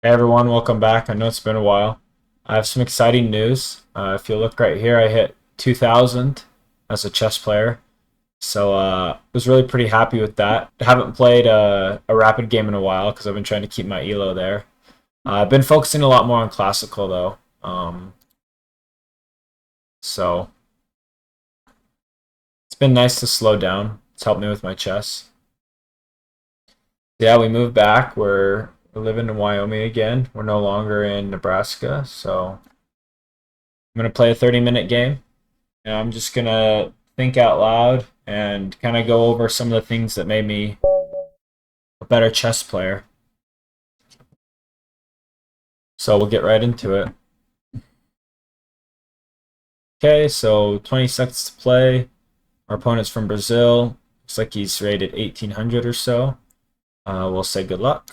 Hey everyone, welcome back. I know it's been a while. I have some exciting news. If you look right here, I hit 2,000 as a chess player. So was really pretty happy with that. I haven't played a rapid game in a while because I've been trying to keep my elo there. I've been focusing a lot more on classical though. So it's been nice to slow down. It's helped me with my chess. Yeah, we moved back. We're living in Wyoming again. We're no longer in Nebraska. So I'm gonna play a 30-minute game. And I'm just gonna think out loud and kind of go over some of the things that made me a better chess player. So we'll get right into it. Okay, so 20 seconds to play. Our opponent's from Brazil. Looks like he's rated 1800 or so. We'll say good luck.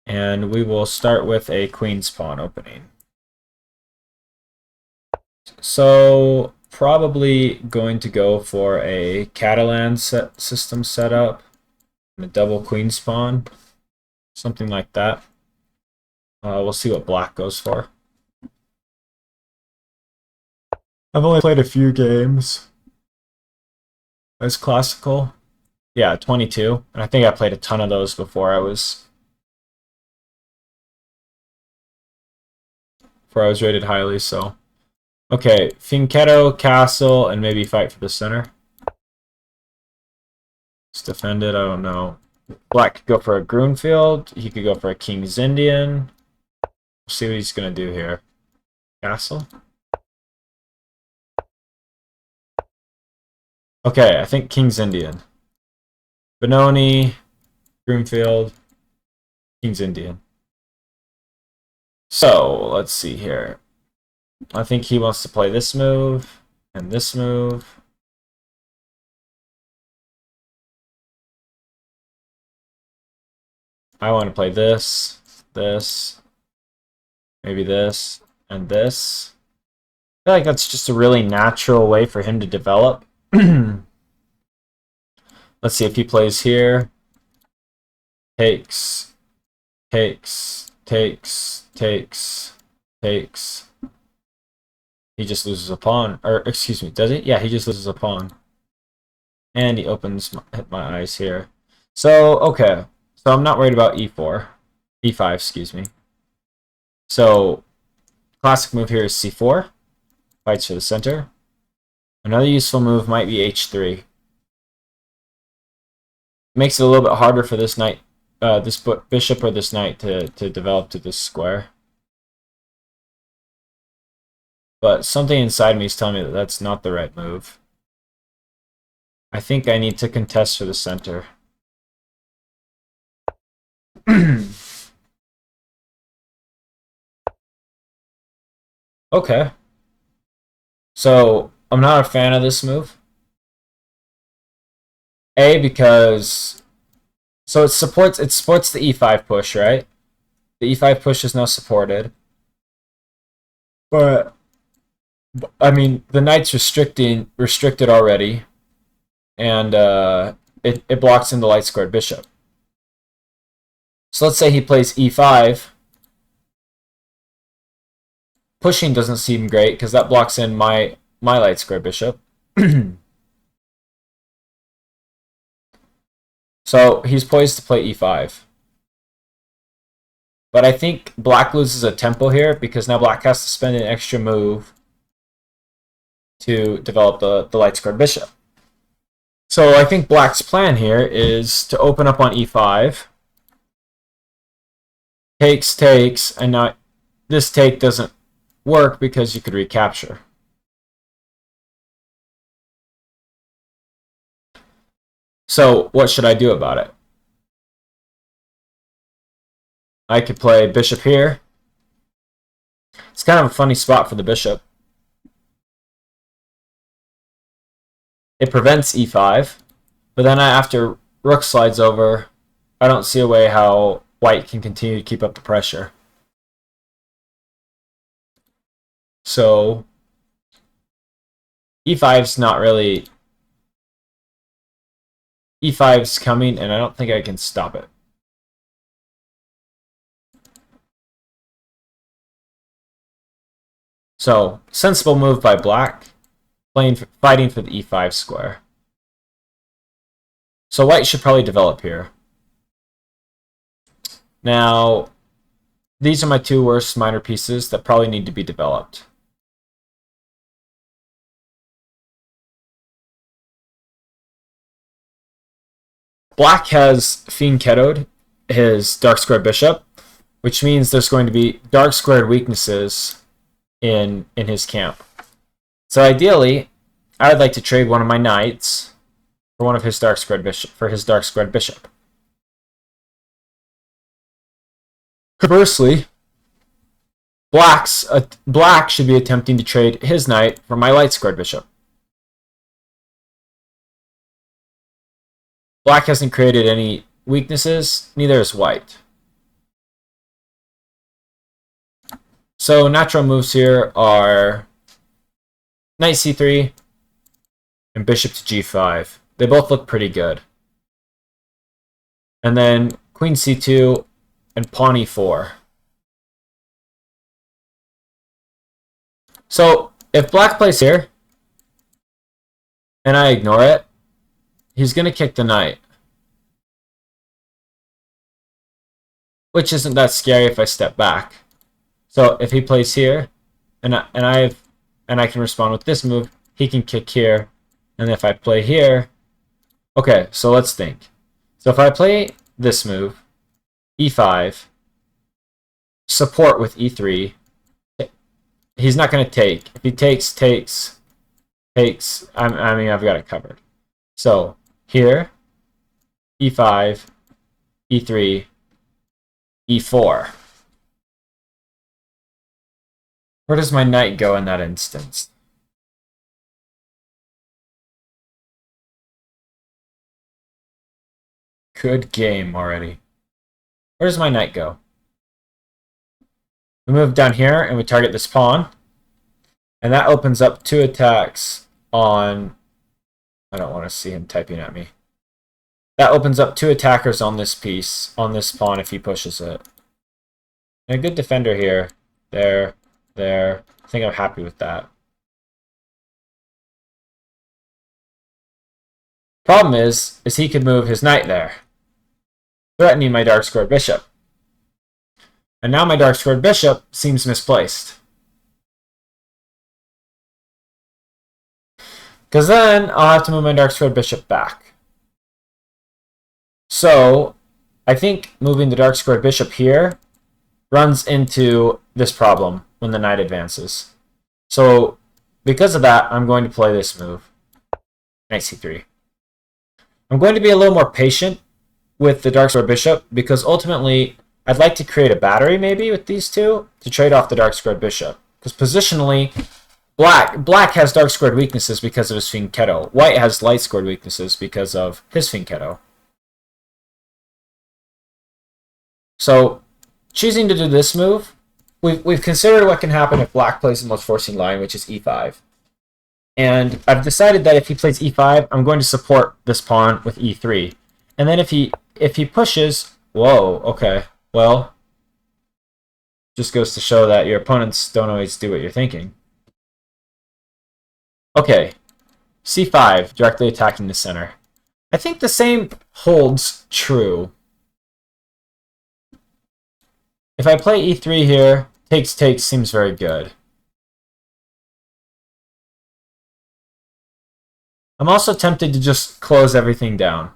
And we will start with a queen's pawn opening. So probably going to go for a Catalan system setup. And a double queen's pawn. Something like that. We'll see what black goes for. I've only played a few games as classical. Yeah, 22. And I think I played a ton of those before I was rated highly, so. Okay, Finchetto, castle, and maybe fight for the center. Let's defend it, I don't know. Black could go for a Grunfeld. He could go for a King's Indian. We'll see what he's gonna do here. Castle. Okay, I think King's Indian. Benoni, Grunfeld, King's Indian. So, let's see here. I think he wants to play this move and this move. I want to play this, this, maybe this, and this. I feel like that's just a really natural way for him to develop. Let's see if he plays here. Takes, takes, takes, takes, takes. He just loses a pawn. Or, excuse me, does he? Yeah, he just loses a pawn. And he opens my eyes here. So, okay. So I'm not worried about e4. e5, excuse me. So, classic move here is c4. Fights for the center. Another useful move might be h3. Makes it a little bit harder for this knight, this bishop or this knight to develop to this square. But something inside me is telling me that that's not the right move. I think I need to contest for the center. Okay. So, I'm not a fan of this move. A, because so it supports the e5 push, right? The e5 push is now supported. But I mean, the knight's restricted already, and it blocks in the light squared bishop. So let's say he plays e5. Pushing doesn't seem great because that blocks in my light squared bishop. So he's poised to play e5. But I think black loses a tempo here because now black has to spend an extra move to develop the light squared bishop. So I think black's plan here is to open up on e5. Takes, takes, and now this take doesn't work because you could recapture. So what should I do about it? I could play bishop here. It's kind of a funny spot for the bishop. It prevents e5, but then after rook slides over, I don't see a way how white can continue to keep up the pressure. So e5's not really... e5's coming, and I don't think I can stop it. So, sensible move by black, fighting for the e5 square. So white should probably develop here. Now, these are my two worst minor pieces that probably need to be developed. Black has fianchettoed his dark squared bishop, which means there's going to be dark squared weaknesses in his camp. So ideally, I would like to trade one of my knights for one of his dark squared bishop. Conversely, Black should be attempting to trade his knight for my light squared bishop. Black hasn't created any weaknesses, neither has white. So natural moves here are knight c3 and bishop to g5. They both look pretty good. And then queen c2 and pawn e4. So if black plays here and I ignore it, he's going to kick the knight. Which isn't that scary if I step back. So if he plays here and I can respond with this move, he can kick here. And if I play here, okay, so let's think. So if I play this move, e5, support with e3, he's not going to take. If he takes, I mean, I've got it covered. So here, e5, e3, e4. Where does my knight go in that instance? Good game already. Where does my knight go? We move down here and we target this pawn. And that opens up two attacks on... I don't want to see him typing at me. That opens up two attackers on this piece, on this pawn if he pushes it. And a good defender here. There. I think I'm happy with that. Problem is he could move his knight there, threatening my dark squared bishop. And now my dark squared bishop seems misplaced. Because then I'll have to move my dark squared bishop back. So I think moving the dark squared bishop here runs into this problem when the knight advances. So because of that, I'm going to play this move. Knight c3. I'm going to be a little more patient with the dark squared bishop because ultimately I'd like to create a battery maybe with these two to trade off the dark squared bishop. Because positionally, black has dark squared weaknesses because of his fianchetto. White has light squared weaknesses because of his fianchetto. So choosing to do this move, we've considered what can happen if black plays the most forcing line, which is e5. And I've decided that if he plays e5, I'm going to support this pawn with e3. And then if he pushes, whoa, okay, well, just goes to show that your opponents don't always do what you're thinking. Okay, c5, directly attacking the center. I think the same holds true. If I play e3 here, takes seems very good. I'm also tempted to just close everything down.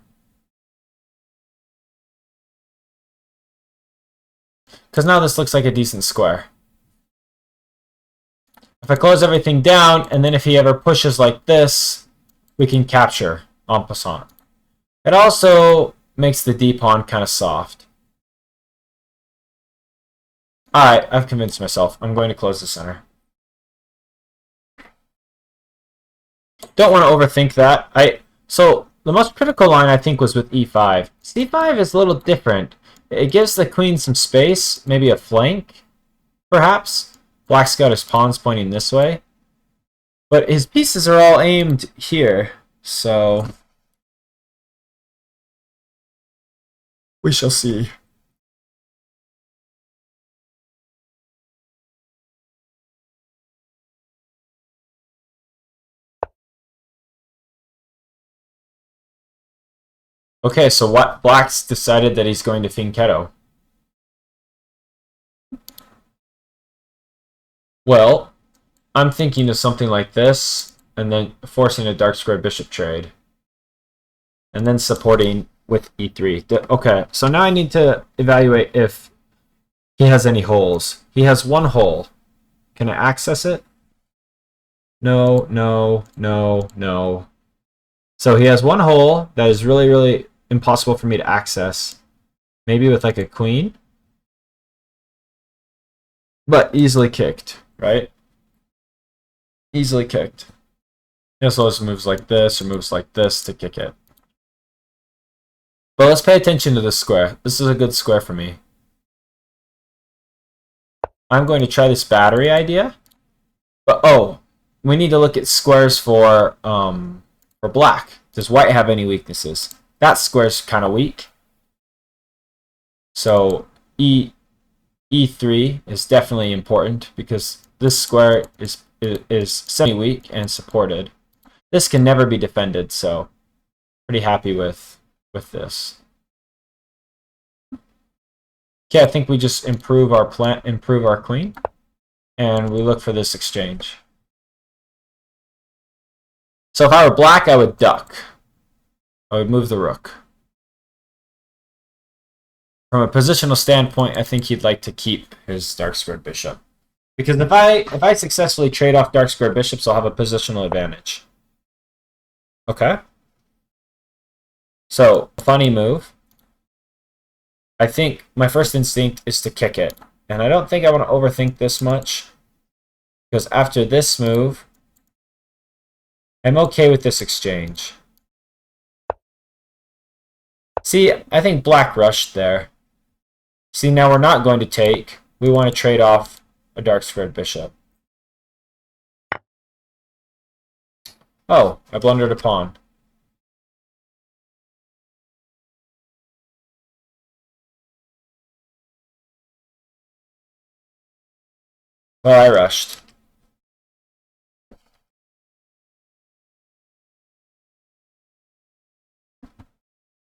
Because now this looks like a decent square. If I close everything down, and then if he ever pushes like this, we can capture en passant. It also makes the d pawn kind of soft. Alright, I've convinced myself. I'm going to close the center. Don't want to overthink that. So the most critical line I think was with e5. c5 is a little different. It gives the queen some space, maybe a flank, perhaps. Black's got his pawns pointing this way. But his pieces are all aimed here, so we shall see. Okay, so what Black's decided that he's going to Fianchetto. Well, I'm thinking of something like this, and then forcing a dark square bishop trade. And then supporting with e3. Okay, so now I need to evaluate if he has any holes. He has one hole. Can I access it? No, no, no, no. So he has one hole that is really, really impossible for me to access. Maybe with like a queen. But easily kicked, right? Easily kicked. He also has moves like this or moves like this to kick it. But let's pay attention to this square. This is a good square for me. I'm going to try this battery idea. But oh, we need to look at squares for black. Does white have any weaknesses? That square's kind of weak. So E3 is definitely important because this square is semi-weak and supported. This can never be defended, so pretty happy with this. Okay, I think we just improve our queen, and we look for this exchange. So if I were black, I would duck. I would move the rook. From a positional standpoint, I think he'd like to keep his dark squared bishop. Because if I successfully trade off dark squared bishops, I'll have a positional advantage. Okay. So, funny move. I think my first instinct is to kick it. And I don't think I want to overthink this much. Because after this move, I'm okay with this exchange. See, I think black rushed there. See, now we're not going to take. We want to trade off a dark squared bishop. Oh, I blundered a pawn. Well, I rushed.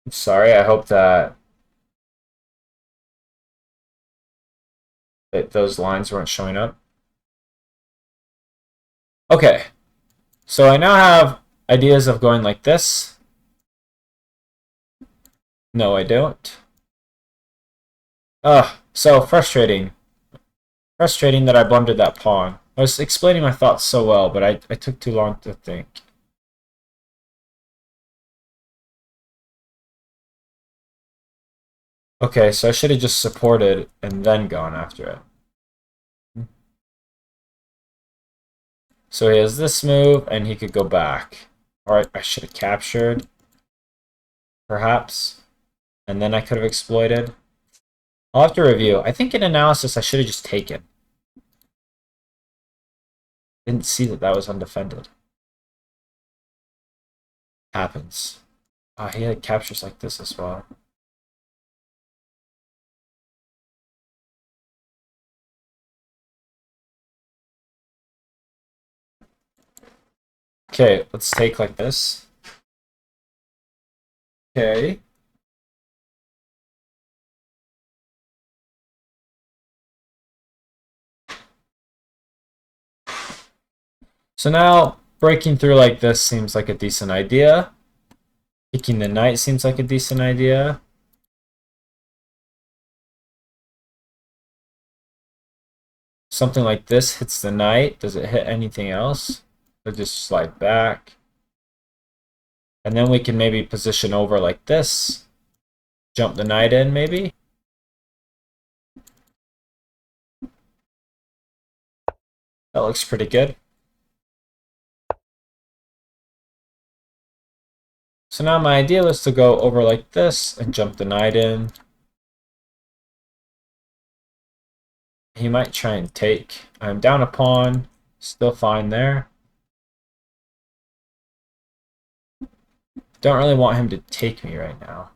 I'm sorry, I hope that those lines weren't showing up. Okay, so I now have ideas of going like this. No, I don't. Ugh, so frustrating. Frustrating that I blundered that pawn. I was explaining my thoughts so well, but I took too long to think. Okay, so I should have just supported and then gone after it. So he has this move, and he could go back. Or I should have captured, perhaps. And then I could have exploited. I'll have to review. I think in analysis I should have just taken. Didn't see that that was undefended. Happens. He had captures like this as well. Okay, let's take like this. Okay. So now, breaking through like this seems like a decent idea. Picking the knight seems like a decent idea. Something like this hits the knight. Does it hit anything else? Or just slide back. And then we can maybe position over like this. Jump the knight in, maybe. That looks pretty good. So now my idea was to go over like this and jump the knight in. He might try and take. I'm down a pawn. Still fine there. Don't really want him to take me right now.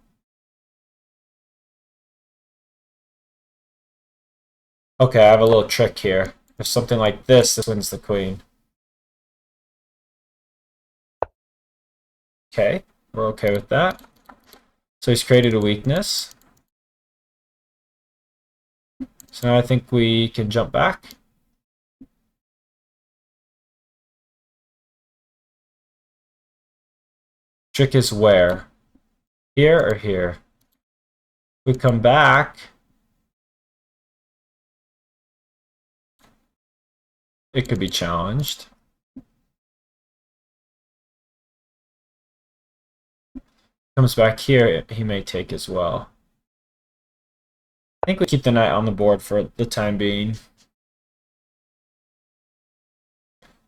Okay, I have a little trick here. If something like this wins the queen. Okay, we're okay with that. So he's created a weakness. So now I think we can jump back. Trick is where? Here or here? We come back. It could be challenged. Comes back here, he may take as well. I think we keep the knight on the board for the time being.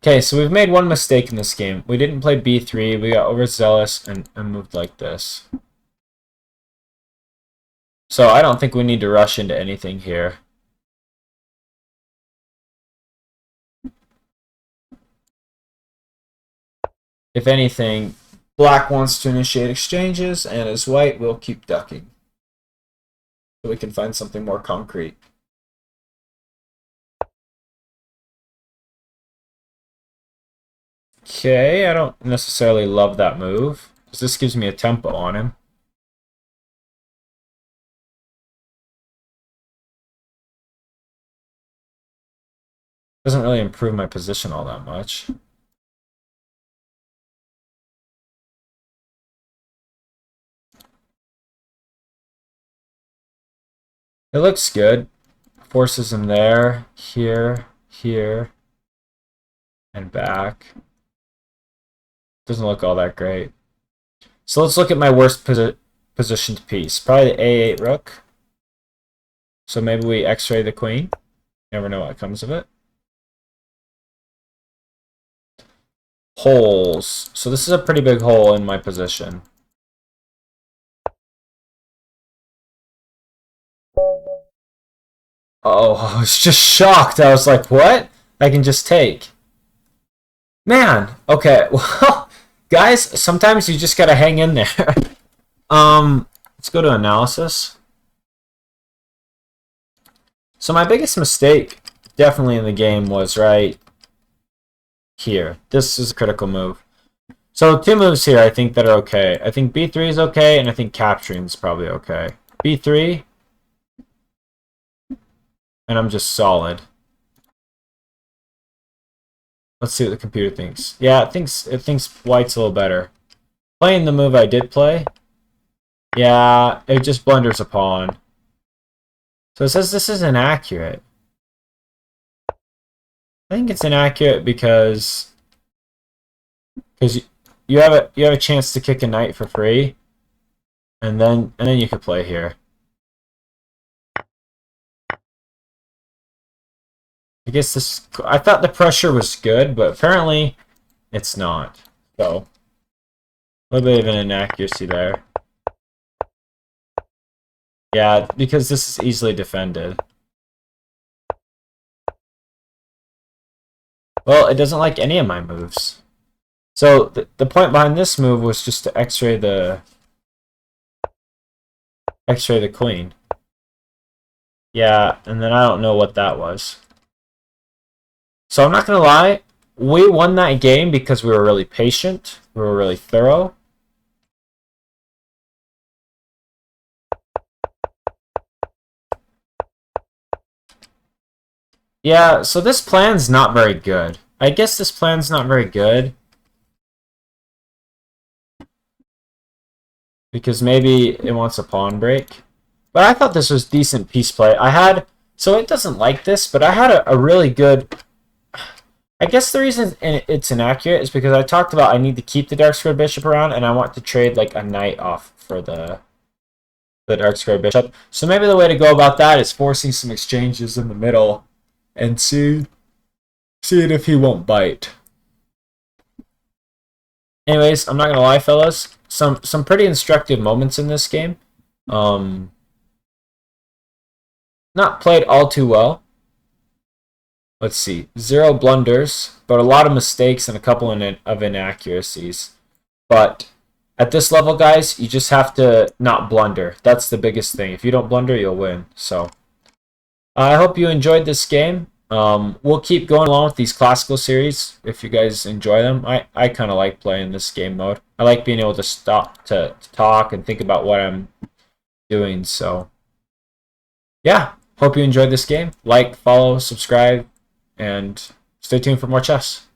Okay, so we've made one mistake in this game. We didn't play b3, we got overzealous and moved like this. So I don't think we need to rush into anything here. If anything, black wants to initiate exchanges, and as white, we'll keep ducking. So we can find something more concrete. Okay, I don't necessarily love that move, because this gives me a tempo on him. Doesn't really improve my position all that much. It looks good. Forces him there, here, here, and back. Doesn't look all that great. So let's look at my worst positioned piece. Probably the a8 rook. So maybe we x-ray the queen. Never know what comes of it. Holes. So this is a pretty big hole in my position. Oh, I was just shocked. I was like, what? I can just take. Man, okay. Well, guys, sometimes you just gotta hang in there. Let's go to analysis. So my biggest mistake, definitely in the game, was right here. This is a critical move. So two moves here I think that are okay. I think b3 is okay, and I think capturing is probably okay. b3, and I'm just solid. Let's see what the computer thinks. Yeah, it thinks white's a little better. Playing the move I did play, yeah, it just blunders a pawn. So it says this is inaccurate. I think it's inaccurate because you have a chance to kick a knight for free, and then you could play here. I guess this. I thought the pressure was good, but apparently it's not. So a little bit of an inaccuracy there. Yeah, because this is easily defended. Well, it doesn't like any of my moves. So the point behind this move was just to x-ray the queen. Yeah, and then I don't know what that was. So I'm not gonna lie, we won that game because we were really patient, we were really thorough. Yeah, so this plan's not very good. I guess this plan's not very good. Because maybe it wants a pawn break. But I thought this was decent piece play. So it doesn't like this, but I had a really good... I guess the reason it's inaccurate is because I talked about I need to keep the dark square bishop around, and I want to trade like a knight off for the dark square bishop. So maybe the way to go about that is forcing some exchanges in the middle and seeing if he won't bite. Anyways, I'm not gonna lie, fellas. Some pretty instructive moments in this game. Not played all too well. Let's see, 0 blunders, but a lot of mistakes and a couple of inaccuracies. But at this level, guys, you just have to not blunder. That's the biggest thing. If you don't blunder, you'll win. So I hope you enjoyed this game. We'll keep going along with these classical series if you guys enjoy them. I kind of like playing this game mode. I like being able to stop to talk and think about what I'm doing. So yeah, hope you enjoyed this game. Like, follow, subscribe, and stay tuned for more chess.